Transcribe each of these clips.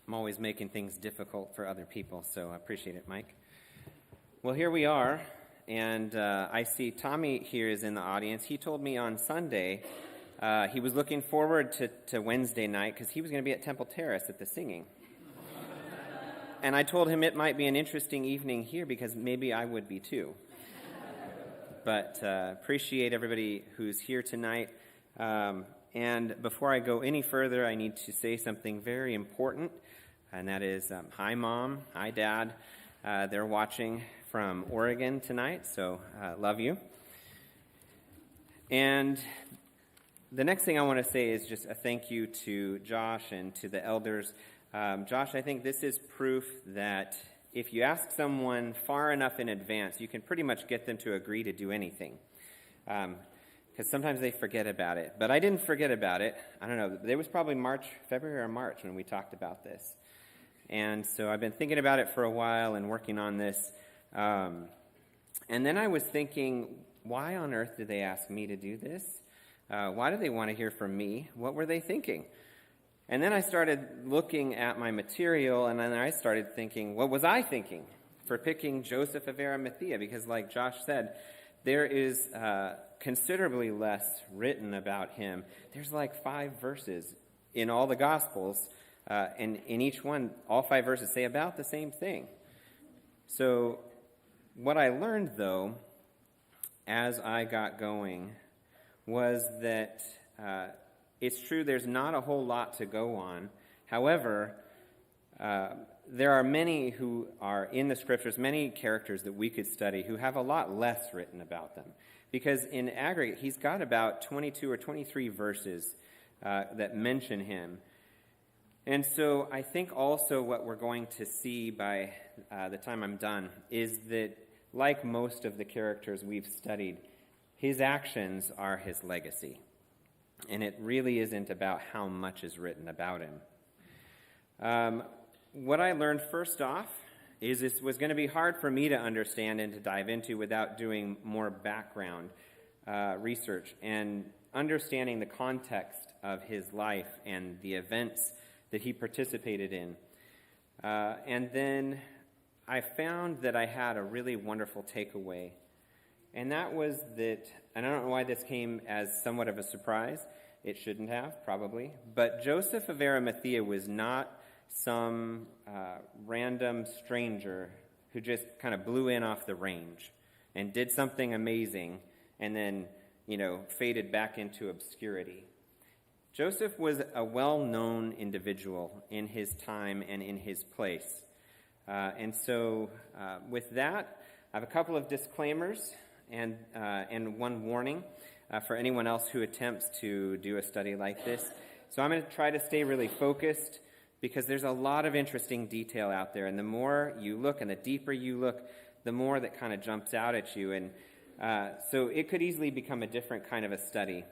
I'm always making things difficult for other people, so I appreciate it, Mike. Well, here we are, and I see Tommy here is in the audience. He told me on Sunday he was looking forward to Wednesday night because he was going to be at Temple Terrace at the singing. And I told him it might be an interesting evening here because maybe I would be too. But appreciate everybody who's here tonight. And before I go any further, I need to say something very important, and that is, hi, Mom. Hi, Dad. They're watching from Oregon tonight, so love you. And the next thing I want to say is just a thank you to Josh and to the elders. Josh, I think this is proof that if you ask someone far enough in advance, you can pretty much get them to agree to do anything. Because sometimes they forget about it. But I didn't forget about it. I don't know. It was probably February or March when we talked about this. And so I've been thinking about it for a while and working on this. And then I was thinking, why on earth did they ask me to do this? Why do they want to hear from me? What were they thinking? And then I started looking at my material, and then I started thinking, what was I thinking for picking Joseph of Arimathea? Because like Josh said, there is considerably less written about him. There's like 5 verses in all the Gospels, and in each one, all 5 verses say about the same thing. So what I learned, though, as I got going, was that it's true there's not a whole lot to go on. However, there are many who are in the Scriptures, many characters that we could study who have a lot less written about them. Because in aggregate, he's got about 22 or 23 verses that mention him. And so I think also what we're going to see by the time I'm done is that, like most of the characters we've studied, his actions are his legacy. And it really isn't about how much is written about him. What I learned first off is this was going to be hard for me to understand and to dive into without doing more background research and understanding the context of his life and the events that he participated in. And then I found that I had a really wonderful takeaway. And that was that, and I don't know why this came as somewhat of a surprise. It shouldn't have, probably. But Joseph of Arimathea was not some random stranger who just kind of blew in off the range and did something amazing and then, faded back into obscurity. Joseph was a well-known individual in his time and in his place. And so with that, I have a couple of disclaimers and one warning for anyone else who attempts to do a study like this. So I'm going to try to stay really focused because there's a lot of interesting detail out there. And the more you look and the deeper you look, the more that kind of jumps out at you. And so it could easily become a different kind of a study.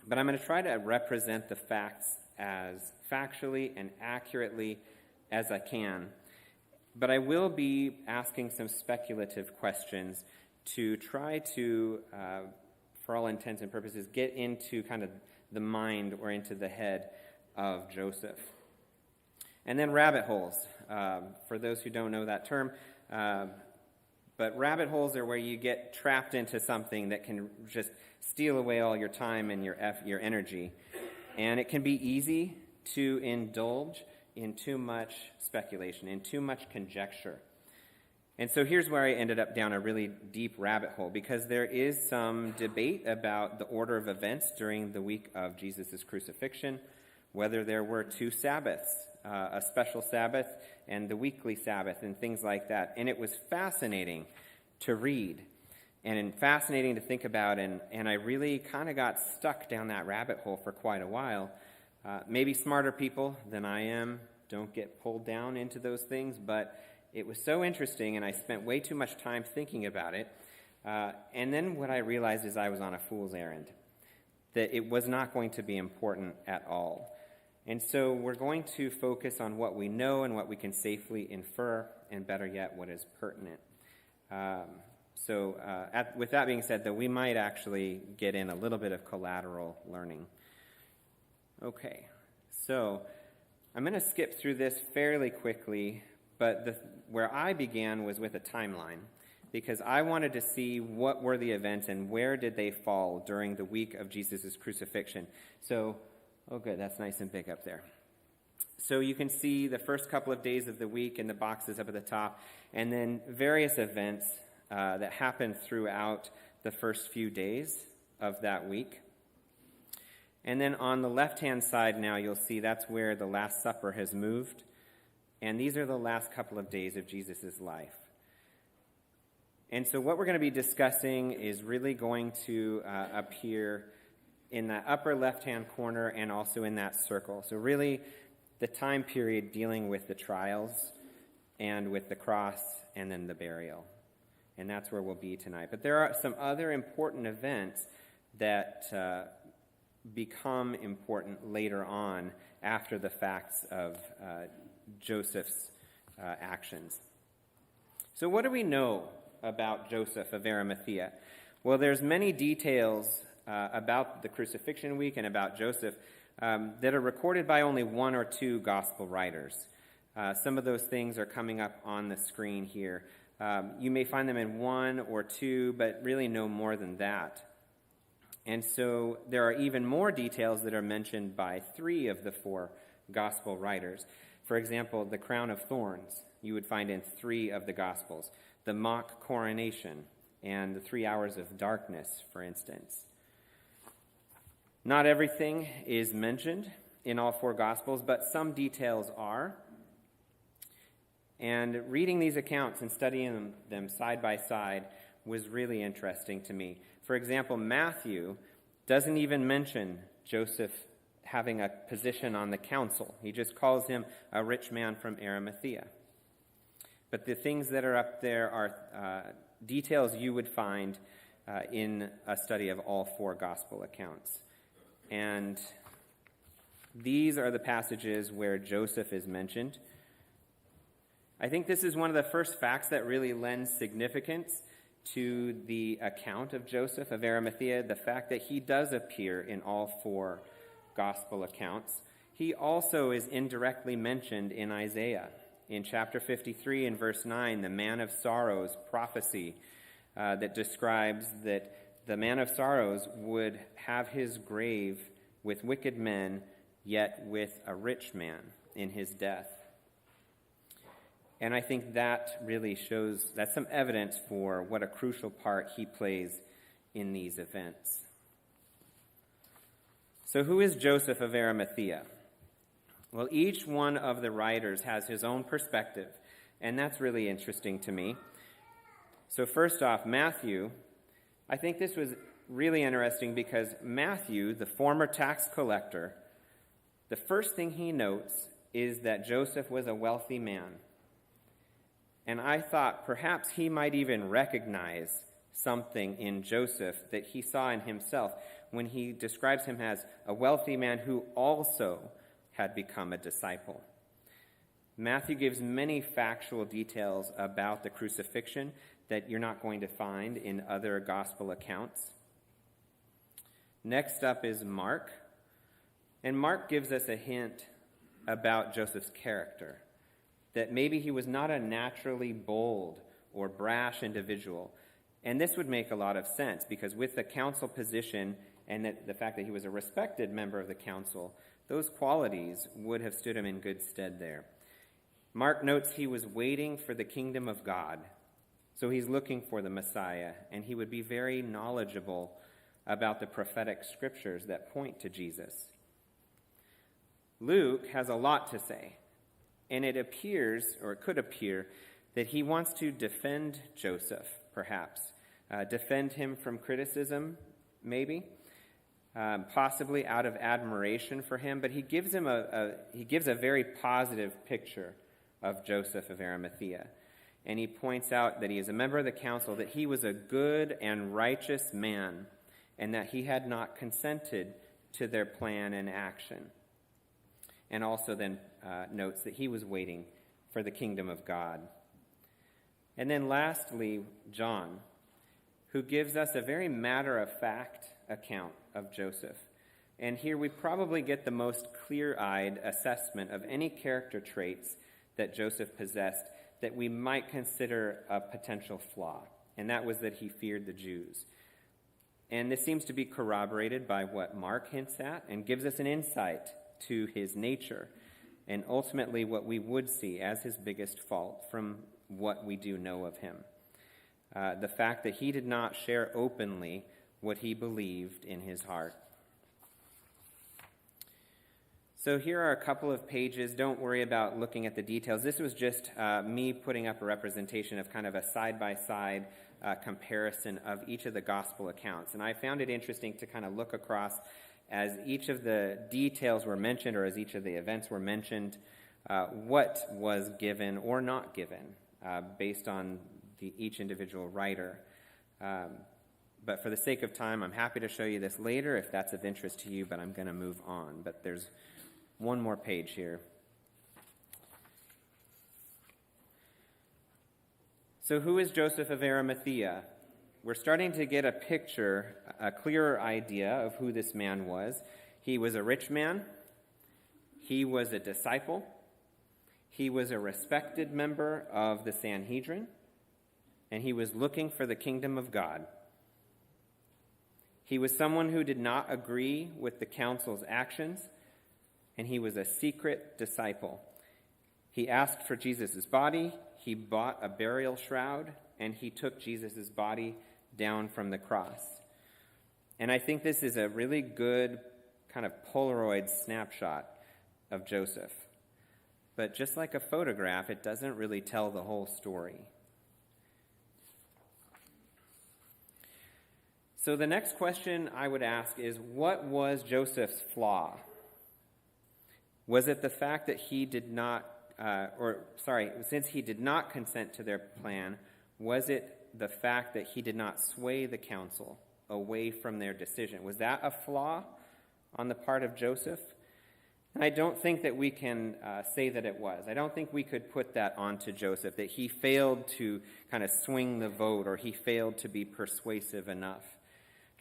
But I'm going to try to represent the facts as factually and accurately as I can. But I will be asking some speculative questions to try to, for all intents and purposes, get into kind of the mind or into the head of Joseph. And then rabbit holes, for those who don't know that term. But rabbit holes are where you get trapped into something that can just steal away all your time and your energy. And it can be easy to indulge in too much speculation, in too much conjecture. And so here's where I ended up down a really deep rabbit hole, because there is some debate about the order of events during the week of Jesus' crucifixion, whether there were 2 Sabbaths, a special Sabbath and the weekly Sabbath and things like that. And it was fascinating to read and fascinating to think about, and I really kind of got stuck down that rabbit hole for quite a while. Maybe smarter people than I am don't get pulled down into those things, but it was so interesting, and I spent way too much time thinking about it. And then what I realized is I was on a fool's errand, that it was not going to be important at all. And so we're going to focus on what we know and what we can safely infer, and better yet, what is pertinent. With that being said, though, we might actually get in a little bit of collateral learning. Okay, so I'm going to skip through this fairly quickly, but where I began was with a timeline, because I wanted to see what were the events and where did they fall during the week of Jesus' crucifixion. So, oh good, that's nice and big up there. So you can see the first couple of days of the week in the boxes up at the top, and then various events that happened throughout the first few days of that week. And then on the left-hand side now, you'll see that's where the Last Supper has moved. And these are the last couple of days of Jesus' life. And so what we're going to be discussing is really going to appear in that upper left-hand corner and also in that circle. So really, the time period dealing with the trials and with the cross and then the burial. And that's where we'll be tonight. But there are some other important events that become important later on after the facts of Joseph's actions. So what do we know about Joseph of Arimathea? Well, there's many details about the crucifixion week and about Joseph that are recorded by only one or two gospel writers. Some of those things are coming up on the screen here. You may find them in one or two, but really no more than that. And so there are even more details that are mentioned by three of the four gospel writers. For example, the crown of thorns you would find in three of the gospels. The mock coronation and the 3 hours of darkness, for instance. Not everything is mentioned in all four gospels, but some details are. And reading these accounts and studying them side by side was really interesting to me. For example, Matthew doesn't even mention Joseph having a position on the council. He just calls him a rich man from Arimathea. But the things that are up there are details you would find in a study of all four gospel accounts. And these are the passages where Joseph is mentioned. I think this is one of the first facts that really lends significance to the account of Joseph of Arimathea, the fact that he does appear in all four gospel accounts. He also is indirectly mentioned in Isaiah. In chapter 53 and verse 9, the man of sorrows prophecy that describes that the man of sorrows would have his grave with wicked men, yet with a rich man in his death. And I think that really shows, that's some evidence for what a crucial part he plays in these events. So who is Joseph of Arimathea? Well, each one of the writers has his own perspective, and that's really interesting to me. So first off, Matthew, I think this was really interesting because Matthew, the former tax collector, the first thing he notes is that Joseph was a wealthy man. And I thought perhaps he might even recognize something in Joseph that he saw in himself when he describes him as a wealthy man who also had become a disciple. Matthew gives many factual details about the crucifixion that you're not going to find in other gospel accounts. Next up is Mark. And Mark gives us a hint about Joseph's character, that maybe he was not a naturally bold or brash individual. And this would make a lot of sense, because with the council position and the fact that he was a respected member of the council, those qualities would have stood him in good stead there. Mark notes he was waiting for the kingdom of God. So he's looking for the Messiah, and he would be very knowledgeable about the prophetic scriptures that point to Jesus. Luke has a lot to say, and it appears, or it could appear, that he wants to defend Joseph, perhaps. Defend him from criticism, maybe. Possibly out of admiration for him, but he gives a very positive picture of Joseph of Arimathea. And he points out that he is a member of the council, that he was a good and righteous man, and that he had not consented to their plan and action. And also then notes that he was waiting for the kingdom of God. And then lastly, John, who gives us a very matter-of-fact account of Joseph. And here we probably get the most clear-eyed assessment of any character traits that Joseph possessed that we might consider a potential flaw, and that was that he feared the Jews. And this seems to be corroborated by what Mark hints at and gives us an insight to his nature and ultimately what we would see as his biggest fault from what we do know of him. The fact that he did not share openly what he believed in his heart. So here are a couple of pages. Don't worry about looking at the details. This was just me putting up a representation of kind of a side-by-side comparison of each of the gospel accounts. And I found it interesting to kind of look across as each of the details were mentioned or as each of the events were mentioned, what was given or not given based on each individual writer. But for the sake of time, I'm happy to show you this later if that's of interest to you, but I'm going to move on. But there's one more page here. So who is Joseph of Arimathea? We're starting to get a picture, a clearer idea of who this man was. He was a rich man. He was a disciple. He was a respected member of the Sanhedrin. And he was looking for the kingdom of God. He was someone who did not agree with the council's actions, and he was a secret disciple. He asked for Jesus' body, he bought a burial shroud, and he took Jesus' body down from the cross. And I think this is a really good kind of Polaroid snapshot of Joseph. But just like a photograph, it doesn't really tell the whole story. So the next question I would ask is, what was Joseph's flaw? Was it the fact that he did not, since he did not consent to their plan, was it the fact that he did not sway the council away from their decision? Was that a flaw on the part of Joseph? And I don't think that we can say that it was. I don't think we could put that onto Joseph, that he failed to kind of swing the vote or he failed to be persuasive enough.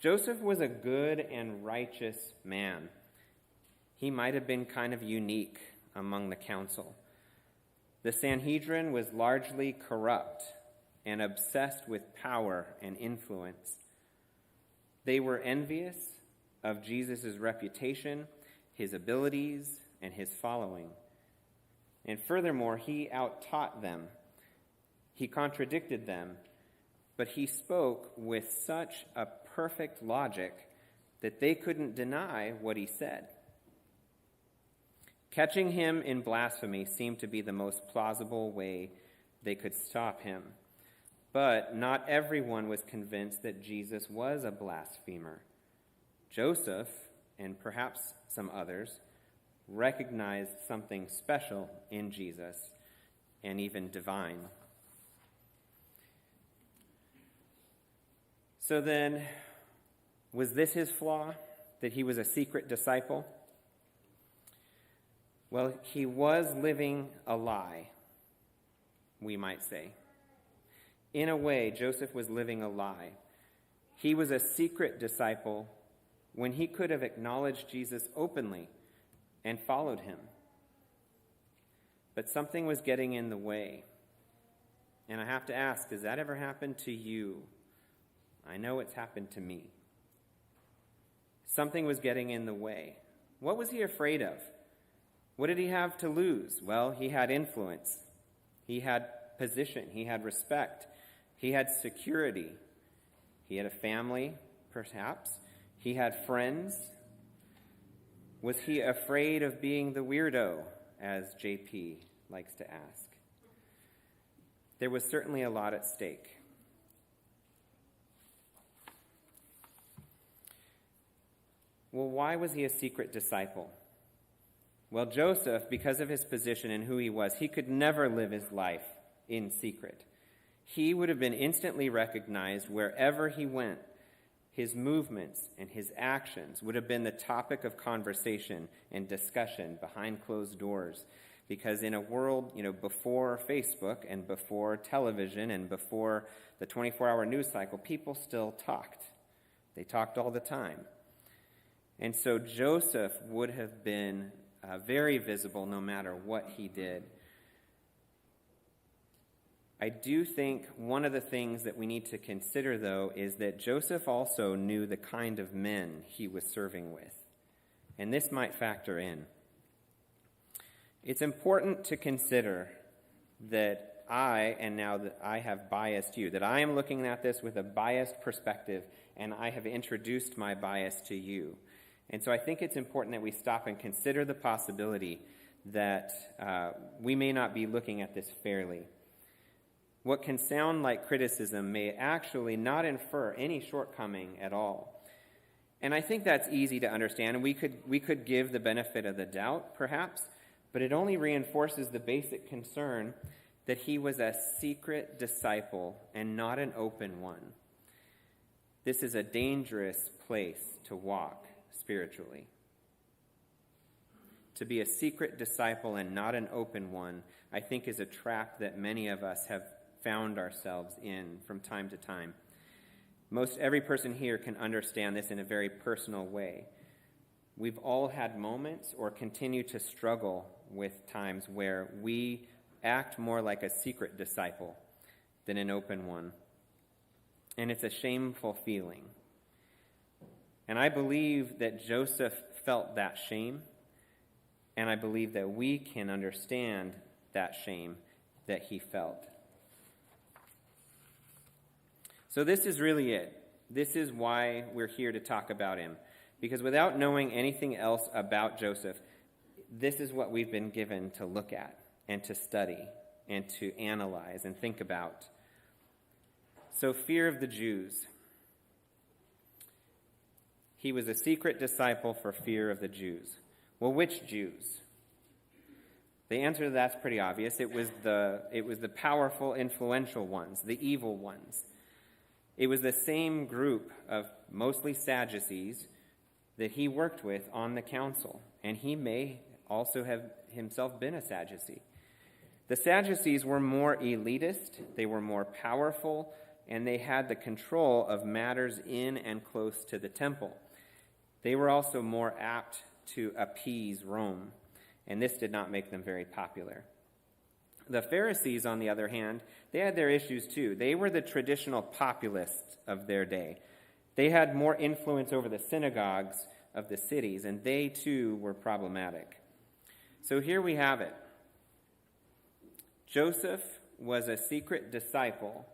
Joseph was a good and righteous man. He might have been kind of unique among the council. The Sanhedrin was largely corrupt and obsessed with power and influence. They were envious of Jesus' reputation, his abilities, and his following. And furthermore, he out-taught them. He contradicted them, but he spoke with such a perfect logic that they couldn't deny what he said. Catching him in blasphemy seemed to be the most plausible way they could stop him. But not everyone was convinced that Jesus was a blasphemer. Joseph, and perhaps some others, recognized something special in Jesus, and even divine. So then, was this his flaw, that he was a secret disciple? Well, he was living a lie, we might say. In a way, Joseph was living a lie. He was a secret disciple when he could have acknowledged Jesus openly and followed him. But something was getting in the way. And I have to ask, does that ever happen to you? I know it's happened to me. Something was getting in the way. What was he afraid of? What did he have to lose? Well, he had influence. He had position. He had respect. He had security. He had a family, perhaps. He had friends. Was he afraid of being the weirdo, as JP likes to ask? There was certainly a lot at stake. Well, why was he a secret disciple? Well, Joseph, because of his position and who he was, he could never live his life in secret. He would have been instantly recognized wherever he went. His movements and his actions would have been the topic of conversation and discussion behind closed doors. Because in a world, before Facebook and before television and before the 24-hour news cycle, people still talked. They talked all the time. And so Joseph would have been very visible no matter what he did. I do think one of the things that we need to consider, though, is that Joseph also knew the kind of men he was serving with. And this might factor in. It's important to consider that now that I have biased you, that I am looking at this with a biased perspective, and I have introduced my bias to you. And so I think it's important that we stop and consider the possibility that we may not be looking at this fairly. What can sound like criticism may actually not infer any shortcoming at all. And I think that's easy to understand, and we could give the benefit of the doubt, perhaps, but it only reinforces the basic concern that he was a secret disciple and not an open one. This is a dangerous place to walk spiritually. To be a secret disciple and not an open one, I think, is a trap that many of us have found ourselves in from time to time. Most every person here can understand this in a very personal way. We've all had moments or continue to struggle with times where we act more like a secret disciple than an open one. And it's a shameful feeling. And I believe that Joseph felt that shame, and I believe that we can understand that shame that he felt. So this is really it. This is why we're here to talk about him. Because without knowing anything else about Joseph, this is what we've been given to look at and to study and to analyze and think about. So, fear of the Jews. He was a secret disciple for fear of the Jews. Well, which Jews? The answer to that's pretty obvious. It was the powerful, influential ones, the evil ones. It was the same group of mostly Sadducees that he worked with on the council, and he may also have himself been a Sadducee. The Sadducees were more elitist, they were more powerful, and they had the control of matters in and close to the temple. They were also more apt to appease Rome, and this did not make them very popular. The Pharisees, on the other hand, they had their issues too. They were the traditional populists of their day. They had more influence over the synagogues of the cities, and they too were problematic. So here we have it. Joseph was a secret disciple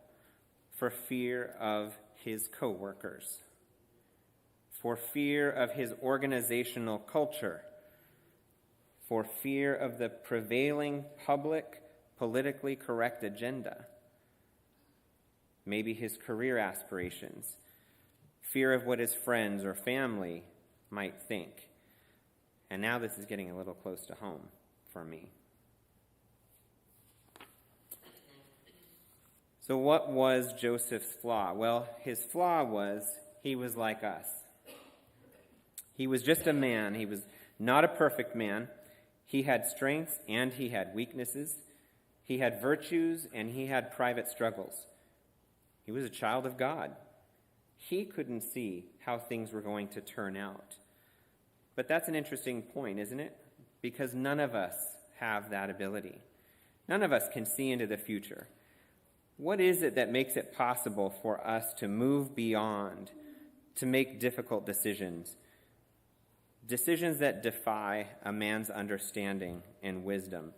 for fear of his co-workers, for fear of his organizational culture, for fear of the prevailing public, politically correct agenda, maybe his career aspirations, fear of what his friends or family might think. And now this is getting a little close to home for me. So what was Joseph's flaw? Well, his flaw was he was like us. He was just a man. He was not a perfect man. He had strengths and he had weaknesses. He had virtues and he had private struggles. He was a child of God. He couldn't see how things were going to turn out. But that's an interesting point, isn't it? Because none of us have that ability. None of us can see into the future. What is it that makes it possible for us to move beyond, to make difficult decisions? Decisions that defy a man's understanding and wisdom.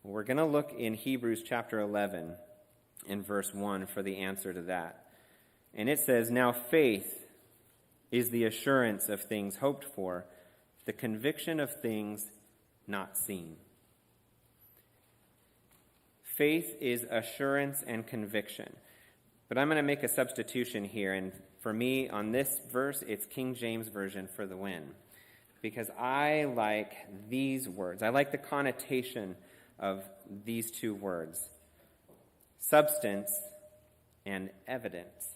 We're going to look in Hebrews chapter 11 in verse 1 for the answer to that. And it says, "Now faith is the assurance of things hoped for, the conviction of things not seen." Faith is assurance and conviction. But I'm going to make a substitution here, and for me, on this verse, it's King James Version for the win. Because I like these words. I like the connotation of these two words. Substance and evidence.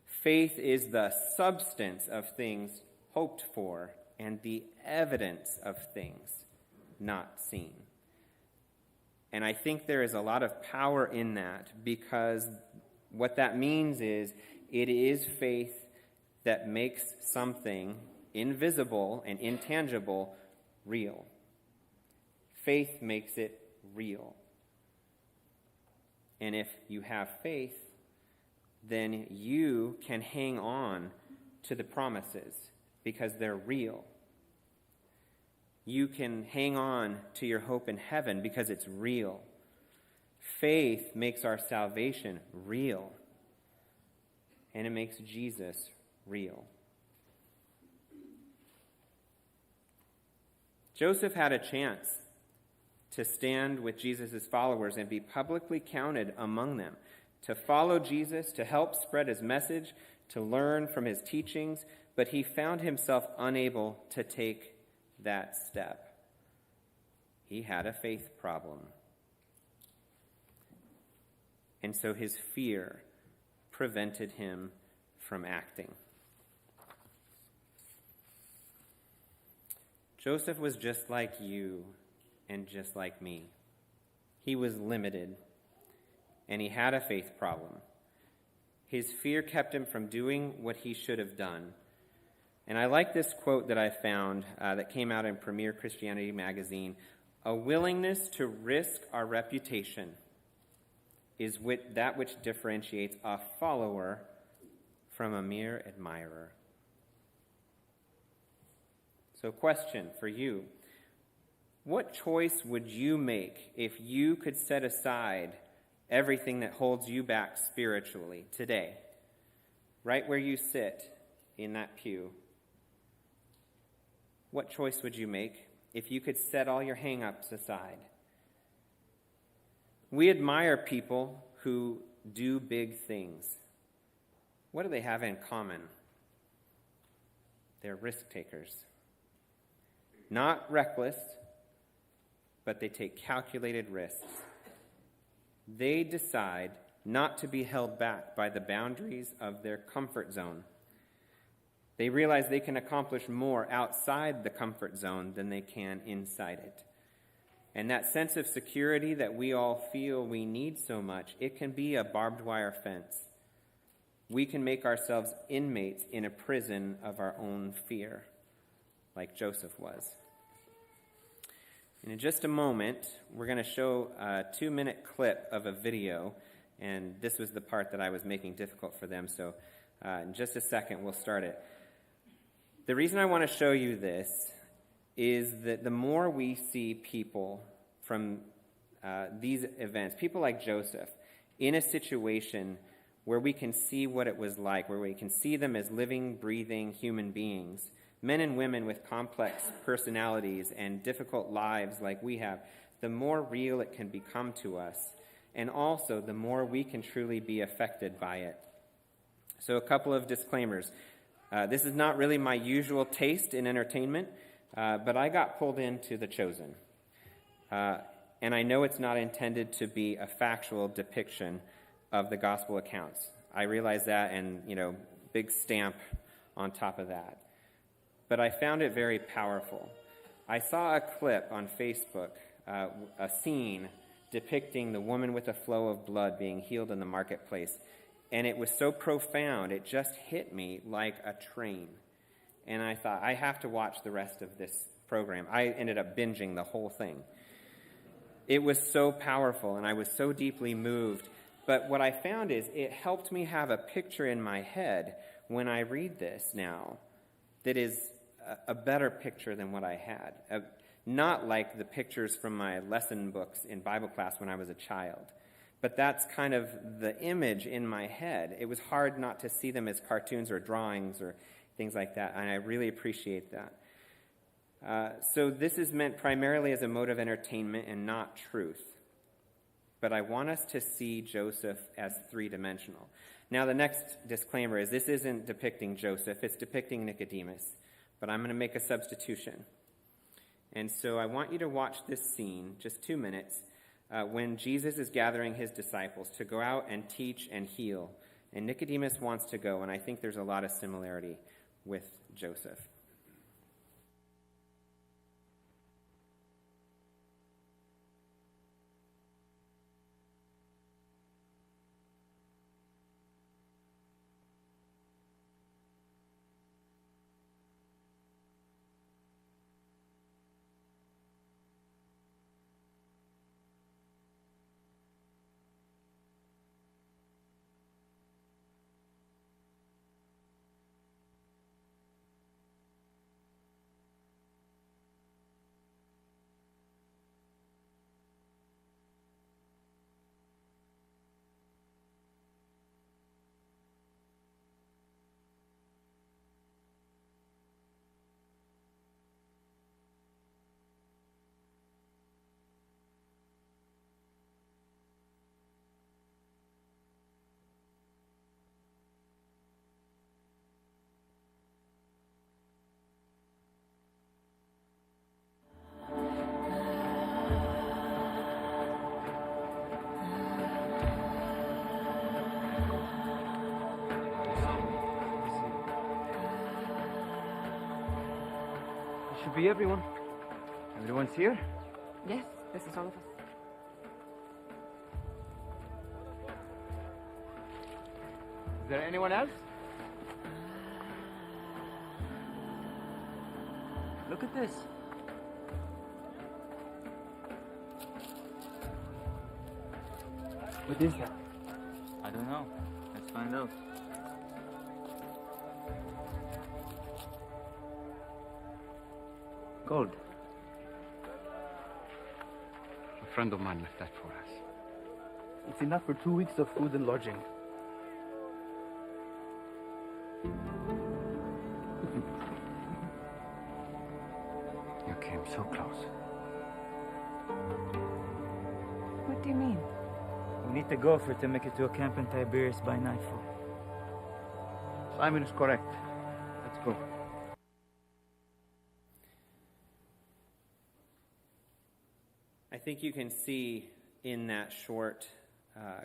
Faith is the substance of things hoped for and the evidence of things not seen. And I think there is a lot of power in that, because what that means is it is faith that makes something invisible and intangible, real. Faith makes it real. And if you have faith, then you can hang on to the promises because they're real. You can hang on to your hope in heaven because it's real. Faith makes our salvation real, and it makes Jesus real. Joseph had a chance to stand with Jesus' followers and be publicly counted among them, to follow Jesus, to help spread his message, to learn from his teachings, but he found himself unable to take that step. He had a faith problem. And so his fear prevented him from acting. Joseph was just like you and just like me. He was limited, and he had a faith problem. His fear kept him from doing what he should have done. And I like this quote that I found that came out in Premier Christianity magazine. A willingness to risk our reputation is that which differentiates a follower from a mere admirer. So, question for you. What choice would you make if you could set aside everything that holds you back spiritually today, right where you sit in that pew? What choice would you make if you could set all your hang-ups aside? We admire people who do big things. What do they have in common? They're risk takers. Not reckless, but they take calculated risks. They decide not to be held back by the boundaries of their comfort zone. They realize they can accomplish more outside the comfort zone than they can inside it. And that sense of security that we all feel we need so much, it can be a barbed wire fence. We can make ourselves inmates in a prison of our own fear, like Joseph was. And in just a moment, we're going to show a 2-minute clip of a video, and this was the part that I was making difficult for them, so in just a second, we'll start it. The reason I want to show you this is that the more we see people from these events, people like Joseph, in a situation where we can see what it was like, where we can see them as living, breathing human beings, men and women with complex personalities and difficult lives like we have, the more real it can become to us, and also the more we can truly be affected by it. So a couple of disclaimers. This is not really my usual taste in entertainment, but I got pulled into The Chosen. And I know it's not intended to be a factual depiction of the gospel accounts. I realize that, and, big stamp on top of that. But I found it very powerful. I saw a clip on Facebook, a scene depicting the woman with a flow of blood being healed in the marketplace. And it was so profound, it just hit me like a train. And I thought, I have to watch the rest of this program. I ended up binging the whole thing. It was so powerful, and I was so deeply moved. But what I found is it helped me have a picture in my head when I read this now that is a better picture than what I had. Not like the pictures from my lesson books in Bible class when I was a child. But that's kind of the image in my head. It was hard not to see them as cartoons or drawings or things like that, and I really appreciate that. So this is meant primarily as a mode of entertainment and not truth. But I want us to see Joseph as three-dimensional. Now, the next disclaimer is this isn't depicting Joseph, it's depicting Nicodemus. But I'm going to make a substitution. And so I want you to watch this scene, just 2 minutes, when Jesus is gathering his disciples to go out and teach and heal. And Nicodemus wants to go, and I think there's a lot of similarity with Joseph. should be everyone. Everyone's here? Yes, this is all of us. Is there anyone else? Look at this. What is that? I don't know. Let's find out. Gold. A friend of mine left that for us. It's enough for 2 weeks of food and lodging. You came so close. What do you mean? We need to go for it to make it to a camp in Tiberias by nightfall. Simon is correct. Let's go. I think you can see in that short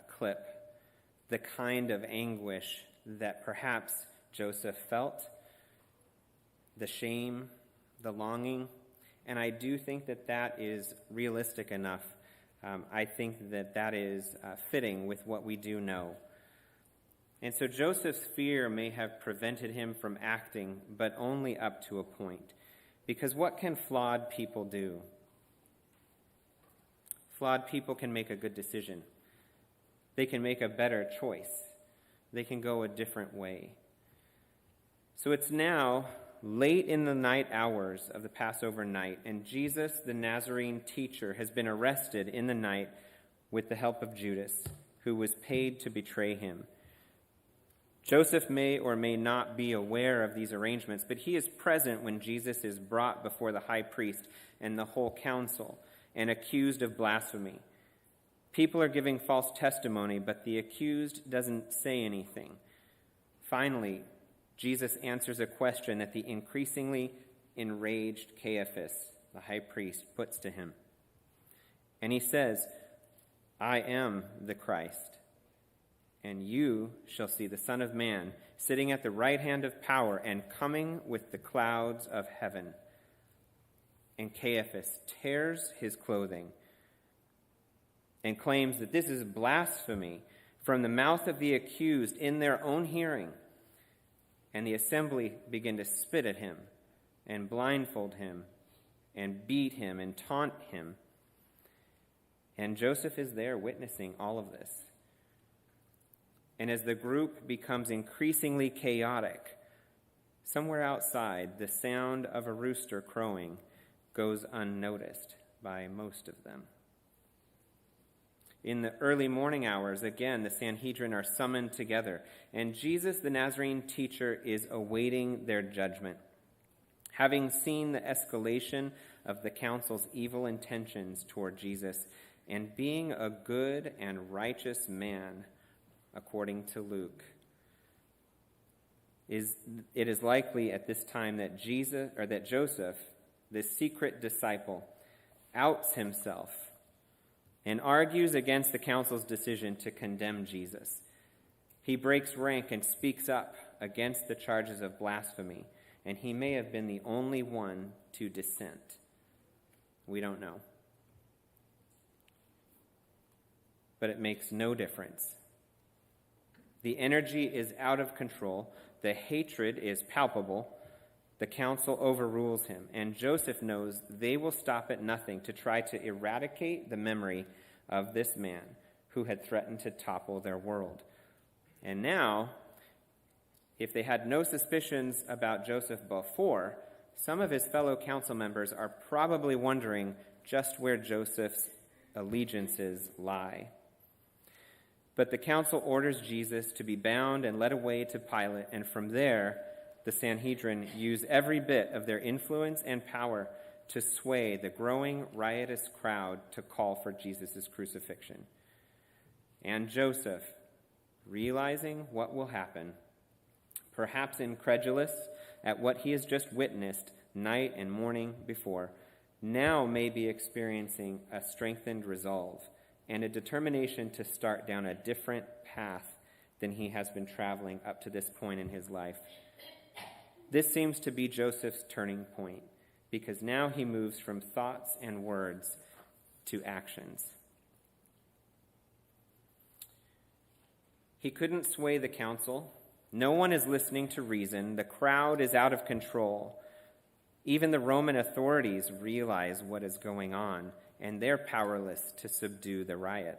clip the kind of anguish that perhaps Joseph felt, the shame, the longing, and I do think that that is realistic enough. I think that that is fitting with what we do know. And so Joseph's fear may have prevented him from acting, but only up to a point. Because what can flawed people do? Flawed people can make a good decision. They can make a better choice. They can go a different way. So it's now late in the night hours of the Passover night, and Jesus, the Nazarene teacher, has been arrested in the night with the help of Judas, who was paid to betray him. Joseph may or may not be aware of these arrangements, but he is present when Jesus is brought before the high priest and the whole council and accused of blasphemy. People are giving false testimony, but the accused doesn't say anything. Finally, Jesus answers a question that the increasingly enraged Caiaphas, the high priest, puts to him. And he says, "I am the Christ, and you shall see the Son of Man sitting at the right hand of power and coming with the clouds of heaven." And Caiaphas tears his clothing and claims that this is blasphemy from the mouth of the accused in their own hearing. And the assembly begin to spit at him and blindfold him and beat him and taunt him. And Joseph is there witnessing all of this. And as the group becomes increasingly chaotic, somewhere outside, the sound of a rooster crowing goes unnoticed by most of them. In the early morning hours, again, the Sanhedrin are summoned together, and Jesus, the Nazarene teacher, is awaiting their judgment. Having seen the escalation of the council's evil intentions toward Jesus, and being a good and righteous man, according to Luke, it is likely at this time that Joseph, this secret disciple, outs himself and argues against the council's decision to condemn Jesus. He breaks rank and speaks up against the charges of blasphemy, and he may have been the only one to dissent. We don't know. But it makes no difference. The energy is out of control. The hatred is palpable. The council overrules him, and Joseph knows they will stop at nothing to try to eradicate the memory of this man who had threatened to topple their world. And now, if they had no suspicions about Joseph before, some of his fellow council members are probably wondering just where Joseph's allegiances lie. But the council orders Jesus to be bound and led away to Pilate, and from there, the Sanhedrin use every bit of their influence and power to sway the growing riotous crowd to call for Jesus' crucifixion. And Joseph, realizing what will happen, perhaps incredulous at what he has just witnessed night and morning before, now may be experiencing a strengthened resolve and a determination to start down a different path than he has been traveling up to this point in his life. This seems to be Joseph's turning point. because now he moves from thoughts and words to actions. He couldn't sway the council. No one is listening to reason. The crowd is out of control. Even the Roman authorities realize what is going on, and they're powerless to subdue the riot.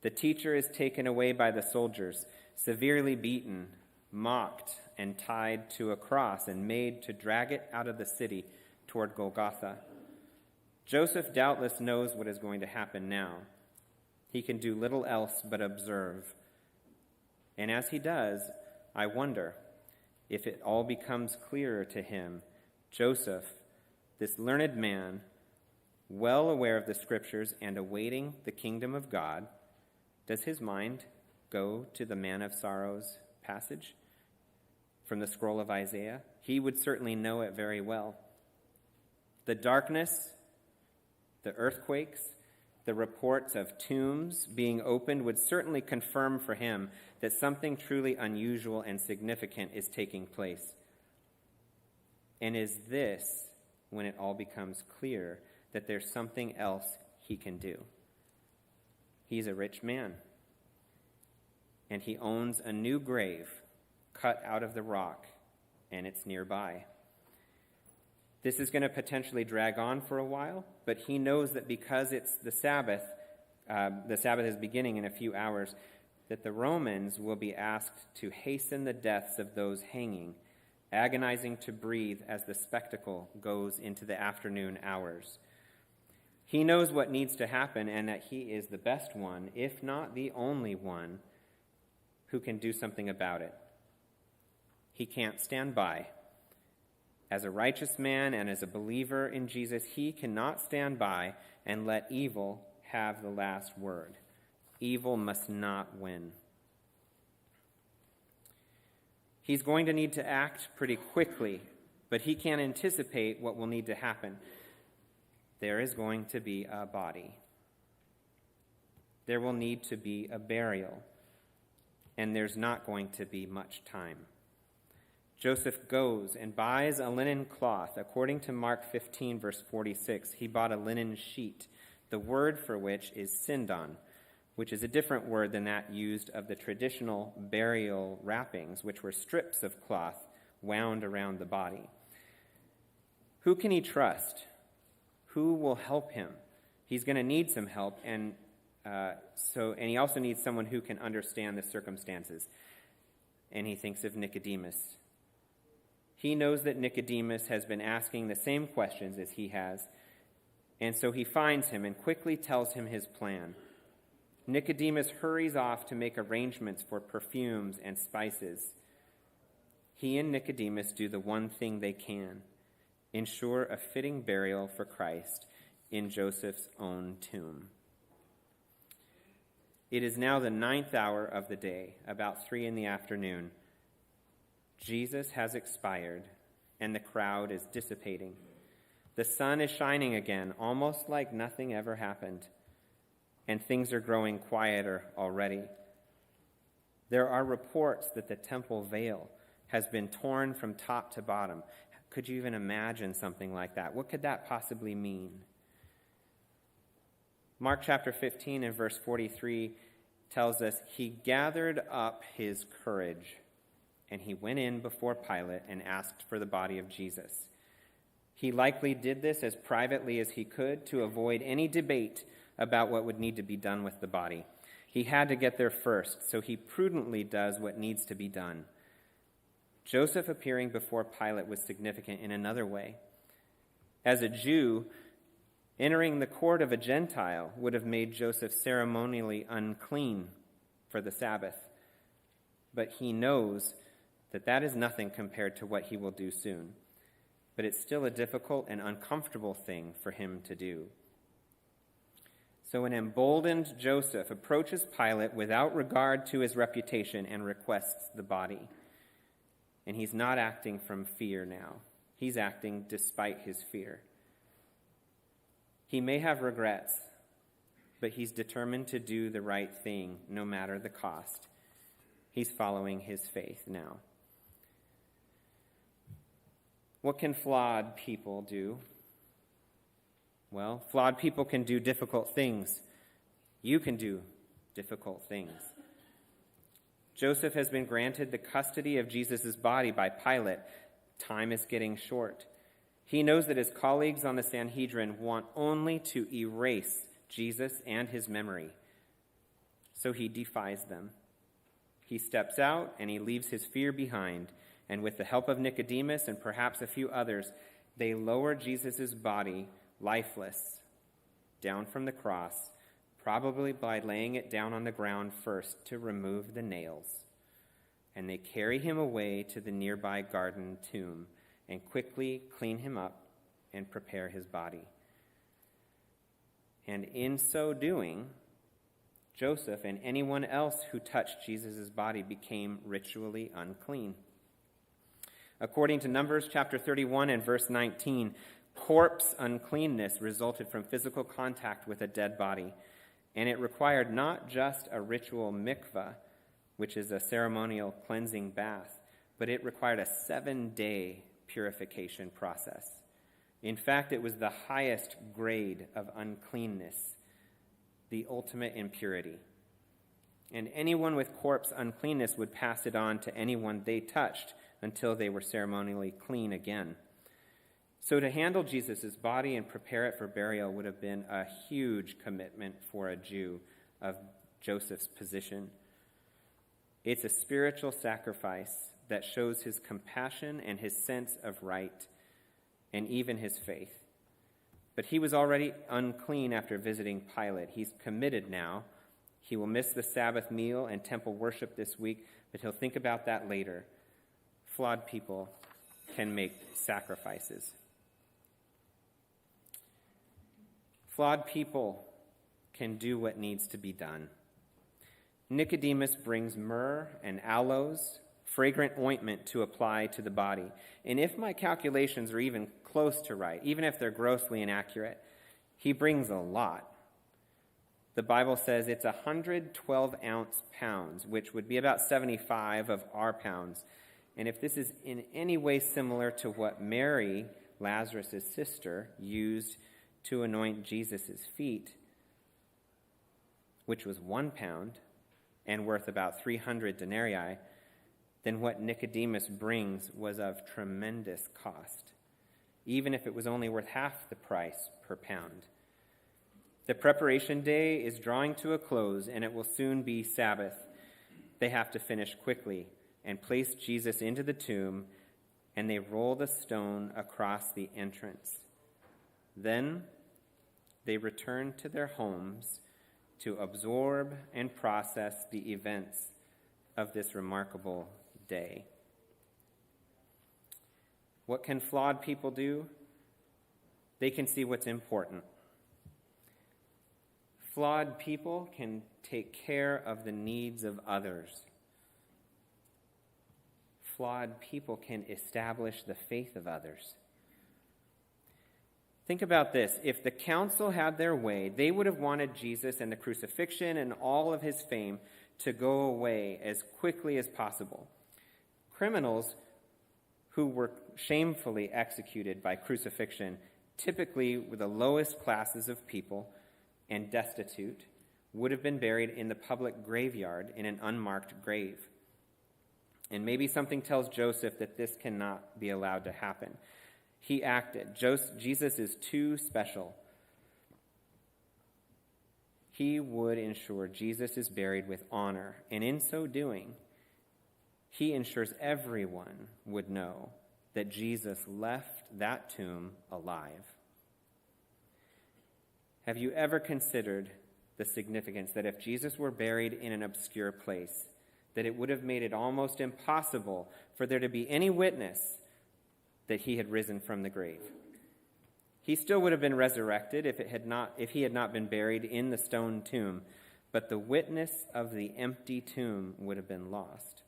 The teacher is taken away by the soldiers, severely beaten, mocked, and tied to a cross and made to drag it out of the city toward Golgotha. Joseph doubtless knows what is going to happen now. He can do little else but observe. And as he does, I wonder if it all becomes clearer to him. Joseph, this learned man, well aware of the scriptures and awaiting the kingdom of God, does his mind go to the Man of Sorrows passage from the scroll of Isaiah? He would certainly know it very well. The darkness, the earthquakes, the reports of tombs being opened would certainly confirm for him that something truly unusual and significant is taking place. And is this when it all becomes clear that there's something else he can do? He's a rich man, and he owns a new grave cut out of the rock, and it's nearby. This is going to potentially drag on for a while, but he knows that because it's the Sabbath is beginning in a few hours, that the Romans will be asked to hasten the deaths of those hanging, agonizing to breathe as the spectacle goes into the afternoon hours. He knows what needs to happen and that he is the best one, if not the only one, who can do something about it. He can't stand by. As a righteous man and as a believer in Jesus, he cannot stand by and let evil have the last word. Evil must not win. He's going to need to act pretty quickly, but he can't anticipate what will need to happen. There is going to be a body. There will need to be a burial, and there's not going to be much time. Joseph goes and buys a linen cloth. According to Mark 15, verse 46, he bought a linen sheet, the word for which is sindon, which is a different word than that used of the traditional burial wrappings, which were strips of cloth wound around the body. Who can he trust? Who will help him? He's going to need some help, and he also needs someone who can understand the circumstances. And he thinks of Nicodemus. He knows that Nicodemus has been asking the same questions as he has, and so he finds him and quickly tells him his plan. Nicodemus hurries off to make arrangements for perfumes and spices. He and Nicodemus do the one thing they can: ensure a fitting burial for Christ in Joseph's own tomb. It is now the 9th hour of the day, about 3 p.m. Jesus has expired, and the crowd is dissipating. The sun is shining again, almost like nothing ever happened, and things are growing quieter already. There are reports that the temple veil has been torn from top to bottom. Could you even imagine something like that? What could that possibly mean? Mark chapter 15 and verse 43 tells us, he gathered up his courage, and he went in before Pilate and asked for the body of Jesus. He likely did this as privately as he could to avoid any debate about what would need to be done with the body. He had to get there first, so he prudently does what needs to be done. Joseph appearing before Pilate was significant in another way. As a Jew, entering the court of a Gentile would have made Joseph ceremonially unclean for the Sabbath. But he knows that that is nothing compared to what he will do soon. But it's still a difficult and uncomfortable thing for him to do. So an emboldened Joseph approaches Pilate without regard to his reputation and requests the body. And he's not acting from fear now. He's acting despite his fear. He may have regrets, but he's determined to do the right thing no matter the cost. He's following his faith now. What can flawed people do? Well, flawed people can do difficult things. You can do difficult things. Joseph has been granted the custody of Jesus' body by Pilate. Time is getting short. He knows that his colleagues on the Sanhedrin want only to erase Jesus and his memory. So he defies them. He steps out and he leaves his fear behind. And with the help of Nicodemus and perhaps a few others, they lower Jesus' body, lifeless, down from the cross, probably by laying it down on the ground first to remove the nails. And they carry him away to the nearby garden tomb and quickly clean him up and prepare his body. And in so doing, Joseph and anyone else who touched Jesus' body became ritually unclean. According to Numbers chapter 31 and verse 19, corpse uncleanness resulted from physical contact with a dead body, and it required not just a ritual mikvah, which is a ceremonial cleansing bath, but it required a 7-day purification process. In fact, it was the highest grade of uncleanness, the ultimate impurity. And anyone with corpse uncleanness would pass it on to anyone they touched until they were ceremonially clean again. So to handle Jesus' body and prepare it for burial would have been a huge commitment for a Jew of Joseph's position. It's a spiritual sacrifice that shows his compassion and his sense of right, and even his faith. But he was already unclean after visiting Pilate. He's committed now. He will miss the Sabbath meal and temple worship this week, but he'll think about that later. Flawed people can make sacrifices. Flawed people can do what needs to be done. Nicodemus brings myrrh and aloes, fragrant ointment to apply to the body. And if my calculations are even close to right, even if they're grossly inaccurate, he brings a lot. The Bible says it's 112-ounce pounds, which would be about 75 of our pounds. And if this is in any way similar to what Mary, Lazarus' sister, used to anoint Jesus' feet, which was 1 pound and worth about 300 denarii, then what Nicodemus brings was of tremendous cost, even if it was only worth half the price per pound. The preparation day is drawing to a close, and it will soon be Sabbath. They have to finish quickly and place Jesus into the tomb, and they roll the stone across the entrance. Then they return to their homes to absorb and process the events of this remarkable day. What can flawed people do? They can see what's important. Flawed people can take care of the needs of others. Flawed people can establish the faith of others. Think about this. If the council had their way, they would have wanted Jesus and the crucifixion and all of his fame to go away as quickly as possible. Criminals who were shamefully executed by crucifixion typically were the lowest classes of people and destitute, would have been buried in the public graveyard in an unmarked grave. And maybe something tells Joseph that this cannot be allowed to happen. He acted. Jesus is too special. He would ensure Jesus is buried with honor, and in so doing, he ensures everyone would know that Jesus left that tomb alive. Have you ever considered the significance that if Jesus were buried in an obscure place, that it would have made it almost impossible for there to be any witness that he had risen from the grave? He still would have been resurrected if he had not been buried in the stone tomb, but the witness of the empty tomb would have been lost.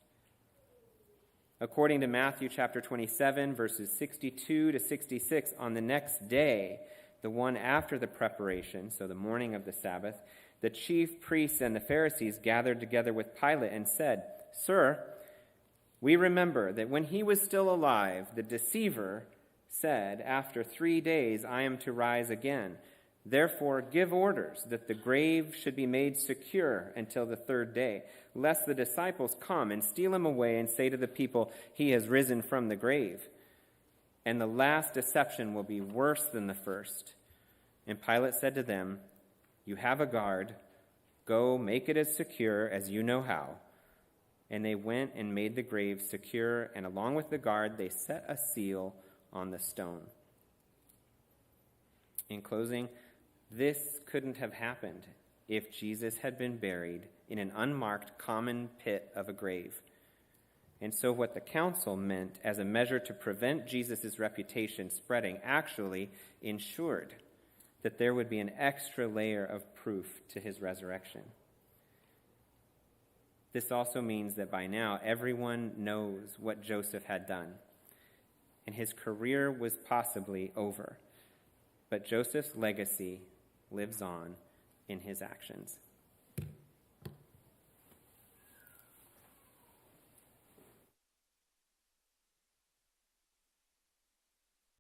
According to Matthew chapter 27, verses 62 to 66, on the next day, the one after the preparation, so the morning of the Sabbath, the chief priests and the Pharisees gathered together with Pilate and said, "Sir, we remember that when he was still alive, the deceiver said, 'After 3 days I am to rise again. Therefore give orders that the grave should be made secure until the 3rd day, lest the disciples come and steal him away and say to the people, he has risen from the grave. And the last deception will be worse than the first.' And Pilate said to them, 'You have a guard. Go make it as secure as you know how.' And they went and made the grave secure, and along with the guard they set a seal on the stone." In closing, this couldn't have happened if Jesus had been buried in an unmarked common pit of a grave. And so what the council meant as a measure to prevent Jesus' reputation spreading actually ensured that there would be an extra layer of proof to his resurrection. This also means that by now everyone knows what Joseph had done, and his career was possibly over. But Joseph's legacy lives on in his actions.